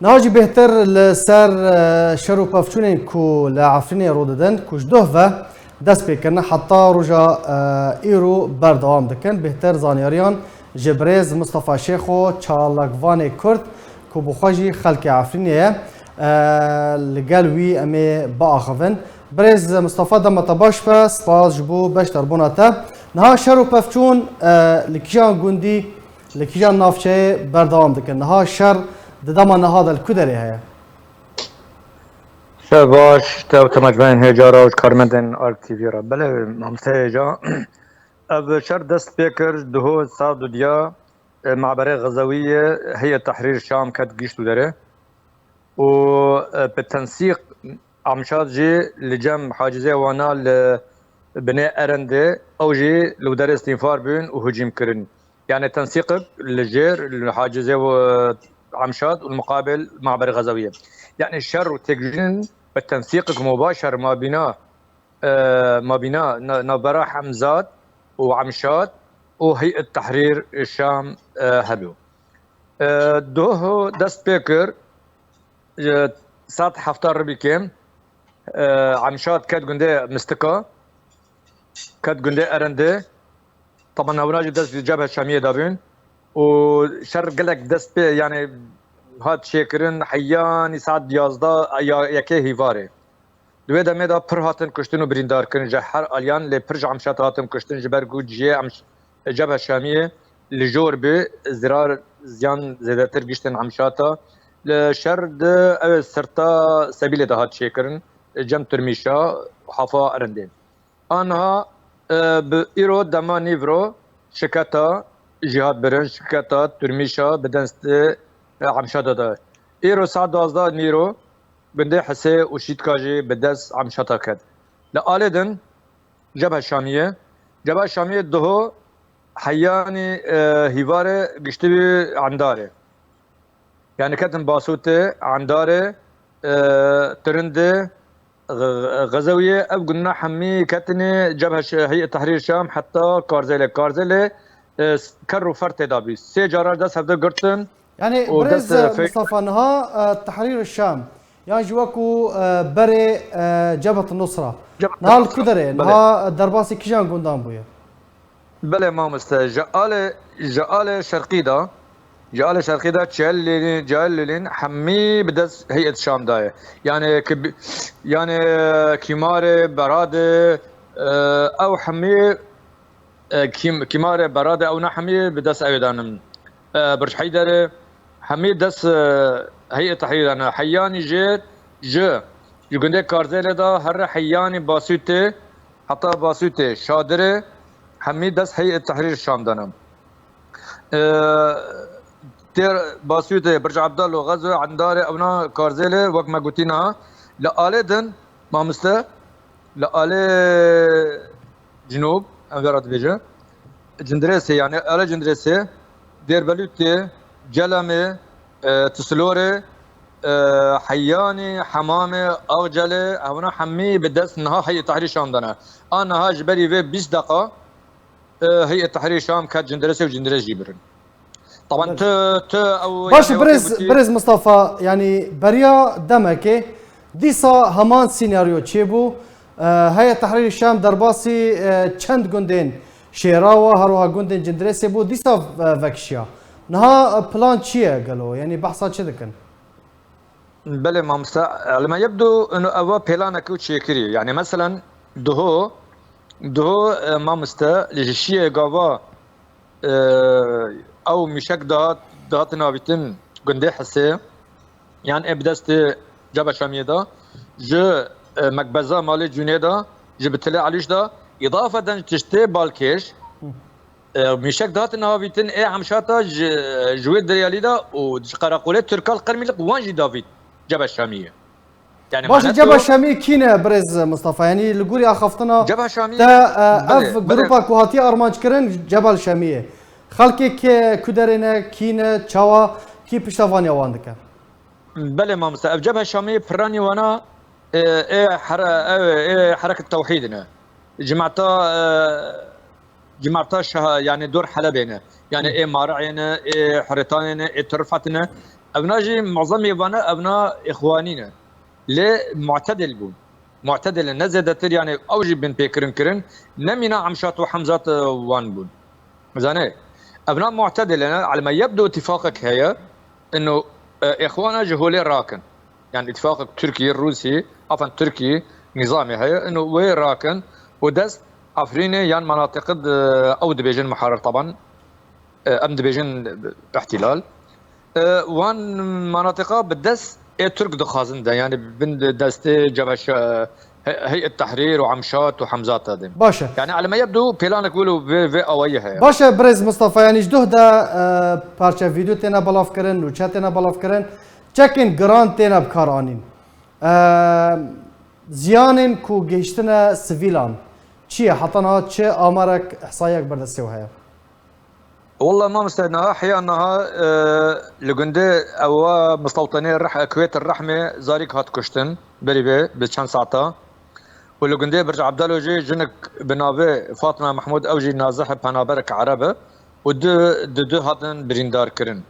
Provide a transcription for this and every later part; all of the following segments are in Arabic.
نهاجي بهتر لسر شرو بافچونين كو لعفريني روددن كوش دوهفه دست بكرنا حتى رجا ايرو بردوام دكن بهتر زانياريان جبريز مصطفى شيخو چالاكواني كرد كو بخواجي خلق عفرينيه لقالوي امي باخفن بريز مصطفى دم طباش فا سپاس جبو باش تربوناتا نها شرو بافچون لكيجان گوندي لكيجان نافچه بردوام دكن نها شر ددمان هذا الكدري هي شباش تو تمجمعين هجارة وكارمدن ارك تي في را بله ممسه هجا اب شر دست بيكر دهو صاد ديا معبرة غزوية هي تحرير الشام كانت جيشتو داره و بالتنسيق عمشات جي لجم حاجزة وانا لبناء ارنده او جي لو دار استنفار بين وهجيم كرن يعني تنسيق الجير الحاجزة عمشات والمقابل معبر غزوية يعني الشر والتجرين بالتنسيق مباشر ما بين نبرة حمزات وعمشات وهيئة تحرير الشام هبو دوه دست بيكر سات حفتار بكم عمشات كاد جندي مستكا كاد جندي أرنده طبعا أوراج دست في الجبهة الشامية دابين وشر قلق دست بي يعني هاد شيكرن حيان سعد يازدا يكي هيفاري دوی دمه دا پر هاتن کشتن و بریندار کردن جهر آلیان لی پرج عمشات هاتن کشتن جبرگو جیه جبهه شامیه لجور به زرار زیان زیادتر گشتن عمشاتا لشرد او سرتا سبیل ده هات شکرن جم ترمیشا حفا ارندین آنها به ایرو دما نیورو شکتا جهاد برن شکتا ترمیشا بدنست عمشاتا دا ایرو ساعت 12 نیرو بنده حسي وشيت كاجي بدس عم شطا كد لآلدن جبهة الشامية دهو حياني هيفاري قشتبي عنداري يعني كتن باسوتي عنداري ترندي غزوية أو قلنا حمي كتني جبهة هيئة تحرير الشام حتى كارزيلي كروا فرتي دابي سي جارار دس هفده قرتن يعني بريز مصطفى نها تحرير الشام يعني جواكو بري جبهة النصرة نها الكدري نها درباسي كيجان قندام بويا بله ما مستا جعال شرقي دا جعللين حمي بدس هيئة الشام داية يعني يعني كيمار برادة او حمي كيمار برادة او نحمي بدس ايضا برج حيدر حمي دس هيئة تحرير أنا حياني جي يقولي كارزيل دا هر حياني باسوتي حتى باسوتي شادرة حمي دس هيئة تحرير الشام دانم تير باسوتي برج عبد الله غزو عنداري أونا كارزيل وقت ما قلتينها لآلي دن ما مستا لآلي جنوب أمبرات بيجا جندريسي يعني آلي جندريسي دير بلوتي جلمي تسلوري حياني حمامي اغجلي هنا حمي بدس نها هي تحرير الشام دنا انا هاج بري في 20 دقيقه هي تحرير الشام كانت جندرسي وجندرس جيبرن طبعا ت او باش يعني برز مصطفى يعني بريا دمكي ديسا همان سيناريو تشيبو هي تحرير الشام درباسي چند گوندين شيراوا هروها گوندين جندرسي بو ديسا فاكشيا نها بلان چیه قالوا يعني بحثات چه دكن بله مامسا لما يبدو انه اوا بلان اكو تشيكري يعني مثلا دهو مامستا لجشيه قاوا او مشك دات نابتن قندي حسي يعني ابدست جبهه شاميه دا ج مكبزه مالي جنيدا جبتلي عليش دا اضافه تشتي بالكيش مشك دات نابتن اي عمشاتا جويد درياليدا وقراقوله تركال قرميلق وانجي دافيد جبهه الشاميه يعني باش جبهه الشاميه كينا برز مصطفى يعني القوري اخفتنا جبهه الشاميه تا اف جروبا كوهاتي ارمانج كرن جبهه الشاميه خلقي كدرنا كينا تشاوا كي بشتافانيا واندك بله ما مستأف جبهه الشاميه براني وانا حركه توحيدنا جماعتا يعني دور حلبنا يعني مارعنا حريتاننا ترفعتنا ابنا جي معظم يبانا ابنا اخوانينا لي معتدل بون معتدل نزدتر يعني اوجي بن بيكرن كرن نمينا عمشات وحمزات وان بون زين ابناء معتدل على ما يبدو اتفاقك هي انه اخوانا جهولي راكن يعني اتفاقك تركي الروسي عفوا تركي نظامي هي انه وين راكن ودست عفريني يعني مناطق او دبيجن محرر طبعا ام دبيجن احتلال وان مناطق بالدس ترك دخازن ده يعني بند دستي جبش هيئه التحرير وعمشات وحمزات هذه باشا يعني على ما يبدو بلانك بيقولوا في اويه هي باشا برز مصطفى يعني جدوه دا پارچه ویدیو تینا بلاف کرن و چه تینا بلاف کرن چکن گران تینا بکارانین زیانین کو گشتن سویلان چیه حتی نها چه آمارک احصایک بردستی و هیا والله ما مستعدنا احيانا لقندي او مستوطنين كويت الرحمه زاريك هات كشتن بريبه بشان ساعتا ولقندي برجع عبد الله جي جنك بنابه فاطمه محمود اوجي نازح بنابرك عربه دو هاتن بريندار كرن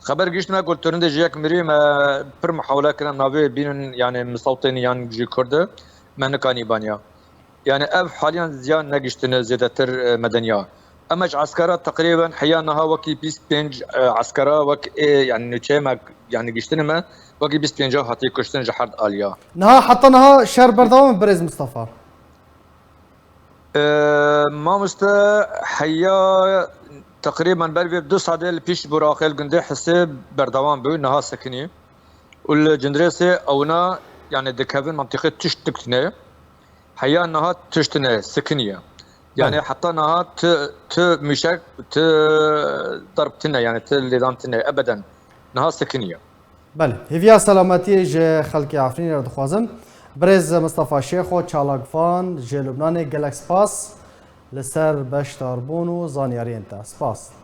خبر جيش ما قلت ترند جيك مري ما بر محاوله كرن نابه بين يعني مستوطنين يعني جي كرد من كان يبانيا يعني اب حاليا زيان نجشتنا زيادتر مدنيا امج عسكرة تقريبا حيانها وكي بيس بينج عسكرة وك يعني نتشيما يعني قشتنما وكي بيس بينجا هاتي كشتن جحرد اليا نها حتی نها شهر بردوام برز مصطفى ما مستا حيا تقريبا بربي بدو ساعة بيش براخيل قندي حساب بردوام بو نها سكني والجندريسي اونا يعني دكافين منطقة تشتكتنا حيا نها تشتنا سكنية يعني حطيناها ت مشاك ت ضربتنا يعني ت اللي دانتنا ابدا نها سكنيه بله هیویا سلامتی ج خلق عفرین را دخوازم برز مصطفى شیخ و چالاگفان ج لبنان گلکس پاس لسر بشتار بونو زانیاری انتا سپاس